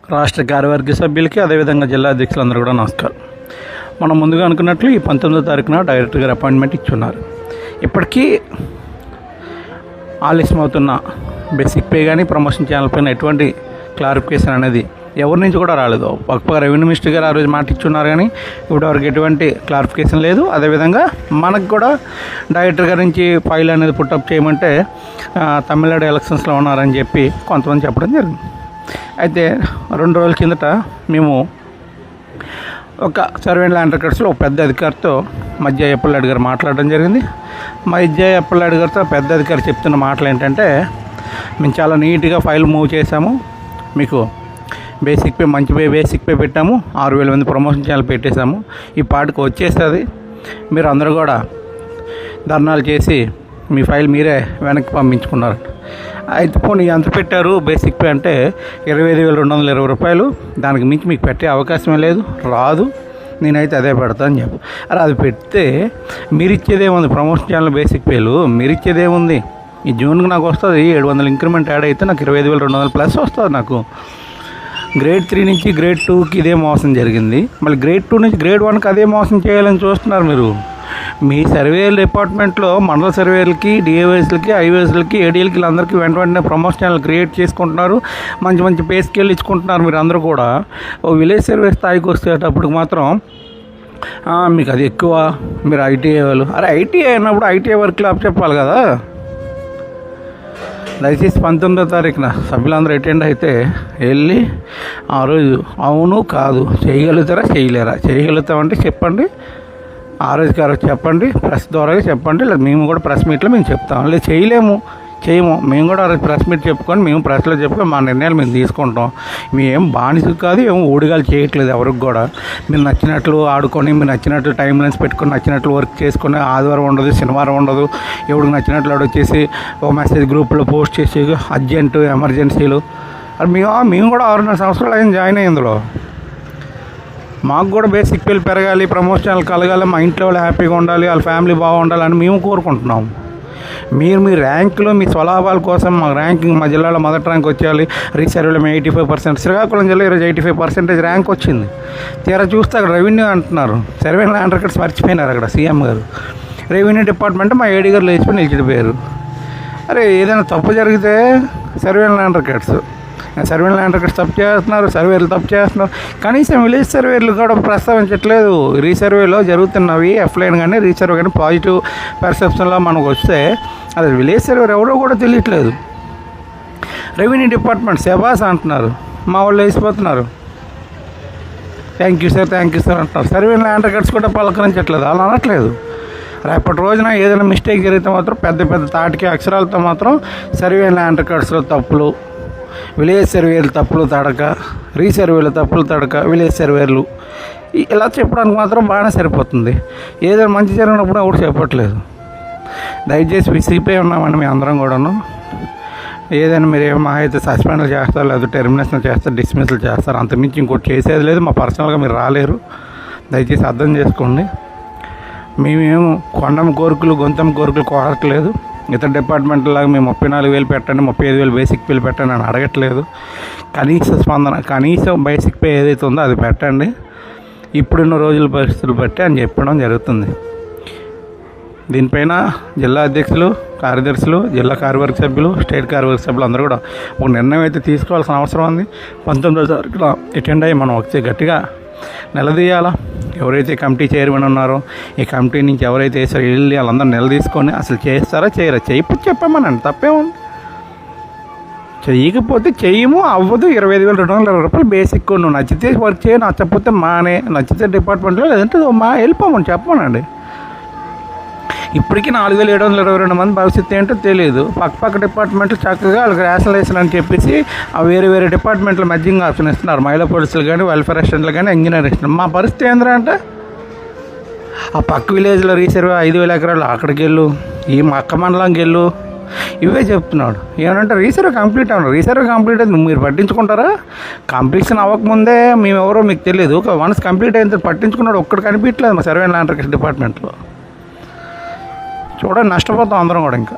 రాష్ట్ర కార్యవర్గ సభ్యులకి అదేవిధంగా జిల్లా అధ్యక్షులందరూ కూడా నమస్కారం. మనం ముందుగా అనుకున్నట్లు ఈ 19వ తారీఖున డైరెక్టర్ గారు అపాయింట్మెంట్ ఇచ్చున్నారు. ఇప్పటికీ ఆలస్యం అవుతున్న బేసిక్ పే కానీ ప్రమోషన్ ఛానల్ పైన ఎటువంటి క్లారిఫికేషన్ అనేది ఎవరి నుంచి కూడా రాలేదు. పక్క రెవెన్యూ మినిస్టర్ గారు ఆ రోజు మాట ఇచ్చున్నారు, కానీ ఇప్పుడు వరకు ఎటువంటి క్లారిఫికేషన్ లేదు. అదేవిధంగా మనకు కూడా డైరెక్టర్ గారి నుంచి ఫైల్ అనేది పుట్టప్ చేయమంటే తమిళనాడు ఎలక్షన్స్లో ఉన్నారని చెప్పి కొంతమంది చెప్పడం జరిగింది. అయితే 2 రోజుల కిందట మేము ఒక సర్వే ల్యాండ్ రికార్డ్స్లో ఒక పెద్ద అధికారితో మధ్య అప్పలనాయుడు గారు మాట్లాడడం జరిగింది. మధ్య అప్పలనాయుడు గారితో పెద్ద అధికారి చెప్తున్న మాటలు ఏంటంటే, మేము చాలా నీట్గా ఫైల్ మూవ్ చేసాము, మీకు బేసిక్ పే మంచి బేసిక్ పే పెట్టాము, 6,000 మంది ప్రమోషన్ ఛానల్ పెట్టేశాము, ఈ పాటికి వచ్చేస్తుంది, మీరు అందరూ కూడా ధర్నాలు చేసి మీ ఫైల్ మీరే వెనక్కి పంపించుకున్నారు. అయితే పోనీ ఎంత పెట్టారు బేసిక్ పే అంటే 25,220 రూపాయలు, దానికి మించి మీకు పెట్టే అవకాశమే లేదు, రాదు, నేనైతే అదే పెడతాను అని చెప్పు. అరే అది పెడితే మీరు ఇచ్చేదేముంది, ప్రమోషన్ ఛానల్ బేసిక్ పేలు మీరు ఇచ్చేదేముంది, ఈ జూన్కి నాకు వస్తుంది 700 ఇంక్రిమెంట్ యాడ్ అయితే నాకు 25,200 ప్లస్ వస్తుంది. నాకు గ్రేడ్ 3 నుంచి గ్రేడ్ 2కి ఇదే మోసం జరిగింది, మళ్ళీ గ్రేడ్ 2 నుంచి గ్రేడ్ 1కి అదే మోసం చేయాలని చూస్తున్నారు మీరు. మీ సర్వేల డిపార్ట్మెంట్లో మండల సర్వేలకి, డిఏవైస్లకి, ఐవేస్లకి, ఏడీఎల్కి అందరికీ వెంటనే ప్రమోషన్ ఛానల్ క్రియేట్ చేసుకుంటున్నారు, మంచి మంచి పే స్కేల్ ఇచ్చుకుంటున్నారు. మీరు అందరూ కూడా ఓ విలేజ్ సర్వే స్థాయికి వచ్చేటప్పుడు మాత్రం మీకు అది ఎక్కువ, మీరు ఐటీఐ వాళ్ళు. అరే ఐటీఐ అయినప్పుడు ఐటీఐ వర్క్లు అప్ చెప్పాలి కదా. దయచేసి 19వ తారీఖున సభ్యులందరూ అటెండ్ అయితే వెళ్ళి ఆ రోజు అవును కాదు చేయగలుగుతారా చేయలేరా, చేయగలుగుతామంటే చెప్పండి, ఆ రోజు గారు చెప్పండి, ప్రెస్ ద్వారా చెప్పండి, లేదా మేము కూడా ప్రెస్ మీట్లో మేము చెప్తాం. లేదు చేయము మేము కూడా ఆ రోజు ప్రెస్ మీట్ చెప్పుకొని మేము ప్రెస్లో చెప్పుకొని మా నిర్ణయాలు మేము తీసుకుంటాం. మేము బానిసలు కాదు, ఏమో ఊడిగాలు చేయట్లేదు ఎవరికి కూడా. మీరు నచ్చినట్లు ఆడుకొని, మీరు నచ్చినట్లు టైం లైన్స్ పెట్టుకొని, నచ్చినట్లు వర్క్ చేసుకొని, ఆదివారం ఉండదు, శనివారం ఉండదు, ఎవరికి నచ్చినట్లు వచ్చేసి ఒక మెసేజ్ గ్రూప్లో పోస్ట్ చేసి అర్జెంటు ఎమర్జెన్సీలు. అది మేము కూడా 6.5 సంవత్సరాలు అయిన జాయిన్ అయ్యిందులో. మాకు కూడా బేసిక్ పేలు పెరగాలి, ప్రమోషన్లు కలగాలి, మా ఇంట్లో వాళ్ళు హ్యాపీగా ఉండాలి, వాళ్ళ ఫ్యామిలీ బాగుండాలని మేము కోరుకుంటున్నాం. మీరు మీ ర్యాంకులో మీ స్వలాభాల కోసం మా ర్యాంకింగ్ మా జిల్లాలో మొదటి ర్యాంక్ వచ్చేయాలి, రీసర్వేలో మేము 85%, శ్రీకాకుళం జిల్లా ఈరోజు 85% ర్యాంక్ వచ్చింది. తీరా చూస్తే అక్కడ రెవెన్యూ అంటున్నారు, సర్వే ల్యాండ్ రికార్డ్స్ మర్చిపోయినారు అక్కడ సీఎం గారు. రెవెన్యూ డిపార్ట్మెంట్ మా ఏడీ గారు లేచిపోయి నిలిచిపోయారు. అరే ఏదైనా తప్పు జరిగితే సర్వే ల్యాండ్ రికార్డ్స్ తప్పు చేస్తున్నారు, సర్వేలు తప్పు చేస్తున్నారు. కనీసం విలేజ్ సర్వేలు కూడా ప్రస్తావించట్లేదు. రీసర్వేలో జరుగుతున్నవి ఎఫ్లైన్ కానీ రీసర్వే కానీ పాజిటివ్ పర్సెప్షన్లో మనకు వస్తే అది విలేజ్ సర్వే ఎవరో కూడా తెలియట్లేదు. రెవెన్యూ డిపార్ట్మెంట్ శబాస్ అంటున్నారు, మా వాళ్ళు వేసిపోతున్నారు, థ్యాంక్ యూ సార్ అంటున్నారు. సర్వే ల్యాండ్ రికార్డ్స్ కూడా పలకరించట్లేదు, అలా అనట్లేదు. రేపటి రోజున ఏదైనా మిస్టేక్ జరిగితే మాత్రం పెద్ద పెద్ద తాటికి అక్షరాలతో మాత్రం సర్వే ల్యాండ్ రికార్డ్స్లో తప్పులు, విలేజ్ సర్వేలు తప్పులు తడక, రీసర్వేలు తప్పులు తడక, విలేజ్ సర్వేలు ఇలా చెప్పడానికి మాత్రం బాగానే సరిపోతుంది. ఏదైనా మంచి జరిగినప్పుడు ఎవరు చెప్పట్లేదు. దయచేసి విసిగిపోయి ఉన్నామండి మేము అందరం కూడాను. ఏదైనా మీరు ఏమో అయితే సస్పెండ్లు చేస్తారు, లేదా టెర్మినేషన్ చేస్తారు, డిస్మిస్లు చేస్తారు, అంతమించి ఇంకోటి చేసేది లేదు. మా పర్సనల్గా మీరు రాలేరు, దయచేసి అర్థం చేసుకోండి. మేమేమో కొండమ కోరికలు గొంతమ కోరికలు కోరట్లేదు. ఇతర డిపార్ట్మెంట్ లాగా మేము 34,000 పెట్టండి, 35,000 బేసిక్ పేలు పెట్టండి అని అడగట్లేదు. కనీసం బేసిక్ పే ఏదైతే ఉందో అది పెట్టండి, ఇప్పుడున్న రోజుల పరిస్థితులు బట్టి అని చెప్పడం జరుగుతుంది. దీనిపైన జిల్లా అధ్యక్షులు, కార్యదర్శులు, జిల్లా కార్యవర్గ సభ్యులు, స్టేట్ కార్యవర్గ సభ్యులు అందరూ కూడా ఒక నిర్ణయం అయితే తీసుకోవాల్సిన అవసరం ఉంది. 19వ తారీఖున అటెండ్ అయ్యి మనం వచ్చి గట్టిగా నిలదీయాలా. ఎవరైతే కమిటీ చైర్మన్ ఉన్నారో ఈ కమిటీ నుంచి ఎవరైతే వేసారో వెళ్ళి వాళ్ళందరూ నిలదీసుకొని అసలు చేస్తారా చేయరా, చేయకపోతే చెప్పామనండి, తప్పేముంది. చెయ్యకపోతే చెయ్యము, అవ్వదు, 25,220 రూపాయలు బేసిక్. నువ్వు నచ్చితే వర్క్ చేయి, నచ్చకపోతే మానే, నచ్చితే డిపార్ట్మెంట్లో లేదంటే వెళ్ళిపోమని చెప్పమనండి. ఇప్పటికీ 4,722 మంది భవిష్యత్తు ఏంటో తెలియదు. పక్క డిపార్ట్మెంట్లు చక్కగా వాళ్ళకి రేషనలైజేషన్ అని చెప్పేసి ఆ వేరే డిపార్ట్మెంట్లో మధ్యంగా ఆప్షన్ ఇస్తున్నారు. మహిళా పోలీసులు కానీ, వెల్ఫేర్ అసిస్టెంట్లు కానీ, ఇంజనీర్ ఇస్తున్నారు. మా పరిస్థితి ఏంటంటే ఆ పక్క విలేజ్లో రీసర్వే 5,000 ఎకరాలు అక్కడికి వెళ్ళు, ఈ మక్క మండలంకి వెళ్ళు, ఇవే చెప్తున్నాడు. ఏమంటే రీసర్వే కంప్లీట్ అవ్వను, రీసర్వే కంప్లీట్ అయితే మీరు పట్టించుకుంటారా? కంప్లీషన్ అవ్వకముందే మేము ఎవరో మీకు తెలియదు. వన్స్ కంప్లీట్ అయిన పట్టించుకున్నాడు ఒక్కడు కనిపించలేదు మా సర్వే ల్యాండ్ రికార్డ్స్ డిపార్ట్మెంట్లో. చూడండి, నష్టపోతాం అందరం కూడా. ఇంకా